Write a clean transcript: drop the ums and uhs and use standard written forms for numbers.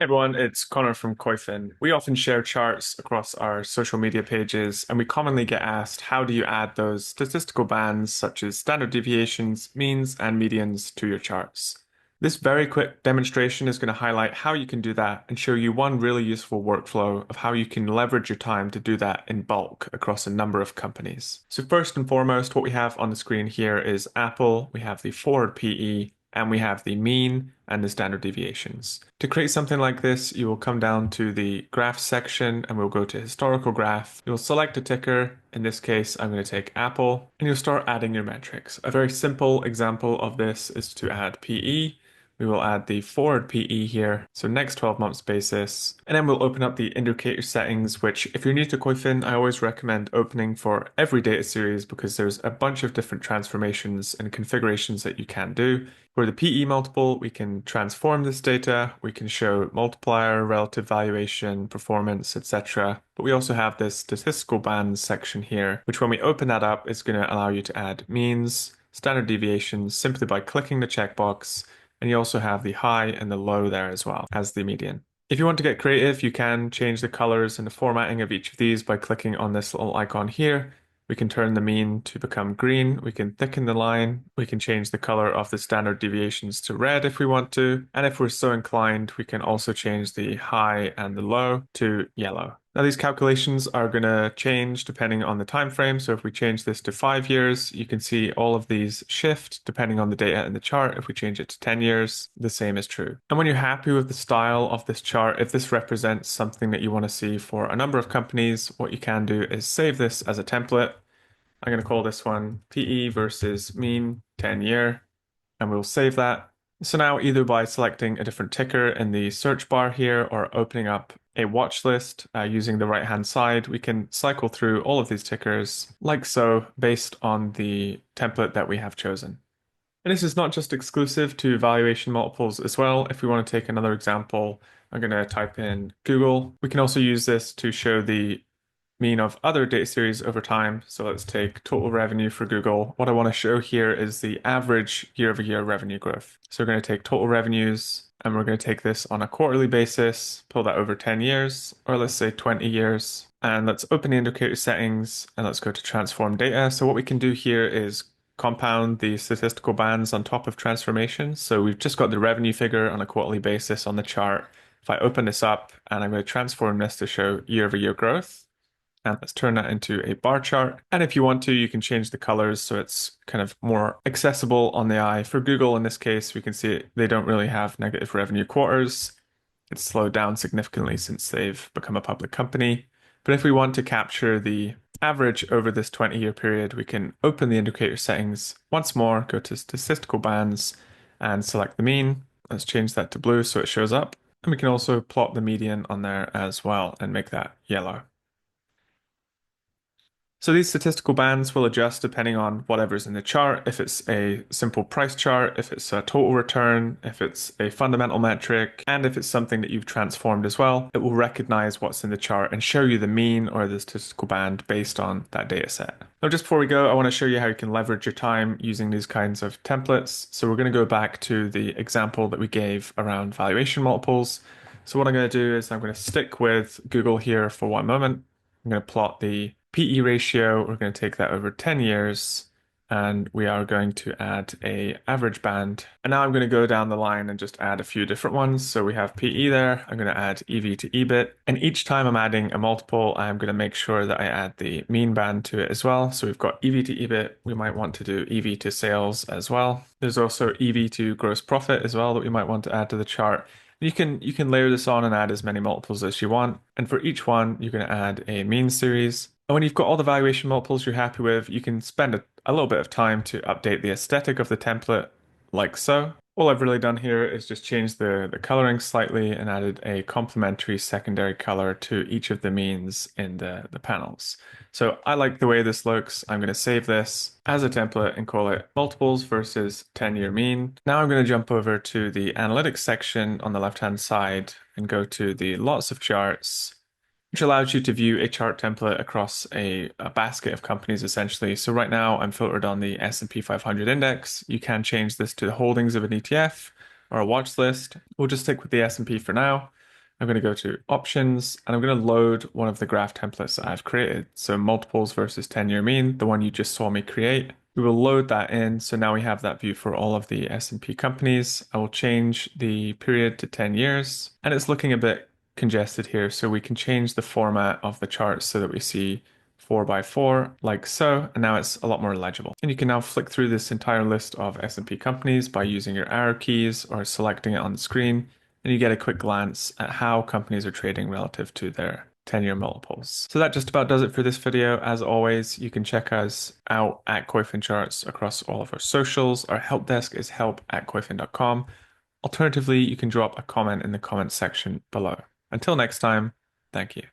Everyone, it's Connor from Koyfin. We often share charts across our social media pages, and we commonly get asked, how do you add those statistical bands such as standard deviations, means, and medians to your charts? This very quick demonstration is going to highlight how you can do that and show you one really useful workflow of how you can leverage your time to do that in bulk across a number of companies. So first and foremost, what we have on the screen here is Apple, we have the forward PE, and we have the mean and the standard deviations. To create something like this, you will come down to the graph section and we'll go to historical graph. You'll select a ticker. In this case, I'm going to take Apple, and you'll start adding your metrics. A very simple example of this is to add PE. We will add the forward PE here, so next 12 months basis, and then we'll open up the indicator settings, which if you're new to Koyfin, I always recommend opening for every data series because there's a bunch of different transformations and configurations that you can do. For the PE multiple, we can transform this data, we can show multiplier, relative valuation, performance, etc. But we also have this statistical bands section here, which when we open that up, is going to allow you to add means, standard deviations simply by clicking the checkbox. And you also have the high and the low there as well as the median. If you want to get creative, you can change the colors and the formatting of each of these by clicking on this little icon here. We can turn the mean to become green. We can thicken the line. We can change the color of the standard deviations to red if we want to. And if we're so inclined, we can also change the high and the low to yellow. Now these calculations are going to change depending on the time frame. So if we change this to 5 years, you can see all of these shift depending on the data in the chart. If we change it to 10 years, the same is true. And when you're happy with the style of this chart, if this represents something that you want to see for a number of companies, what you can do is save this as a template. I'm going to call this one PE versus mean 10-year, and we'll save that. So now either by selecting a different ticker in the search bar here or opening up a watch list using the right-hand side, we can cycle through all of these tickers like so based on the template that we have chosen. And this is not just exclusive to valuation multiples as well. If we want to take another example, I'm going to type in Google. We can also use this to show the mean of other data series over time. So let's take total revenue for Google. What I want to show here is the average year-over-year revenue growth. So we're going to take total revenues and we're going to take this on a quarterly basis, pull that over 10 years, or let's say 20 years. And let's open the indicator settings and let's go to transform data. So what we can do here is compound the statistical bands on top of transformations. So we've just got the revenue figure on a quarterly basis on the chart. If I open this up and I'm going to transform this to show year-over-year growth, and let's turn that into a bar chart. And if you want to, you can change the colors so it's kind of more accessible on the eye. For Google, in this case, we can see they don't really have negative revenue quarters. It's slowed down significantly since they've become a public company. But if we want to capture the average over this 20-year period, we can open the indicator settings once more, go to statistical bands and select the mean. Let's change that to blue so it shows up. And we can also plot the median on there as well and make that yellow. So these statistical bands will adjust depending on whatever's in the chart. If it's a simple price chart, if it's a total return, if it's a fundamental metric, and if it's something that you've transformed as well, it will recognize what's in the chart and show you the mean or the statistical band based on that data set. Now, just before we go, I want to show you how you can leverage your time using these kinds of templates. So we're going to go back to the example that we gave around valuation multiples. So what I'm going to do is I'm going to stick with Google here for one moment. I'm going to plot the PE ratio. We're going to take that over 10 years and we are going to add a average band. And now I'm going to go down the line and just add a few different ones. So we have PE there. I'm going to add EV to EBIT. And each time I'm adding a multiple, I'm going to make sure that I add the mean band to it as well. So we've got EV to EBIT. We might want to do EV to sales as well. There's also EV to gross profit as well that we might want to add to the chart. You can layer this on and add as many multiples as you want. And for each one, you're going to add a mean series. And when you've got all the valuation multiples you're happy with, you can spend a little bit of time to update the aesthetic of the template like so. All I've really done here is just change the coloring slightly and added a complementary secondary color to each of the means in the panels. So I like the way this looks. I'm going to save this as a template and call it multiples versus 10-year mean. Now I'm going to jump over to the analytics section on the left-hand side and go to the lots of charts, which allows you to view a chart template across a basket of companies essentially. So right now I'm filtered on the S&P 500 index. You can change this to the holdings of an ETF or a watch list. We'll just stick with the S&P for now. I'm going to go to options and I'm going to load one of the graph templates that I've created. So multiples versus 10-year mean, the one you just saw me create. We will load that in. So now we have that view for all of the S&P companies. I will change the period to 10 years and it's looking a bit congested here. So we can change the format of the chart so that we see 4 by 4 like so, and now it's a lot more legible. And you can now flick through this entire list of S&P companies by using your arrow keys or selecting it on the screen, and you get a quick glance at how companies are trading relative to their 10-year multiples. So that just about does it for this video. As always, you can check us out at Koyfin Charts across all of our socials. Our help desk is help@koyfin.com. Alternatively, you can drop a comment in the comments section below. Until next time, thank you.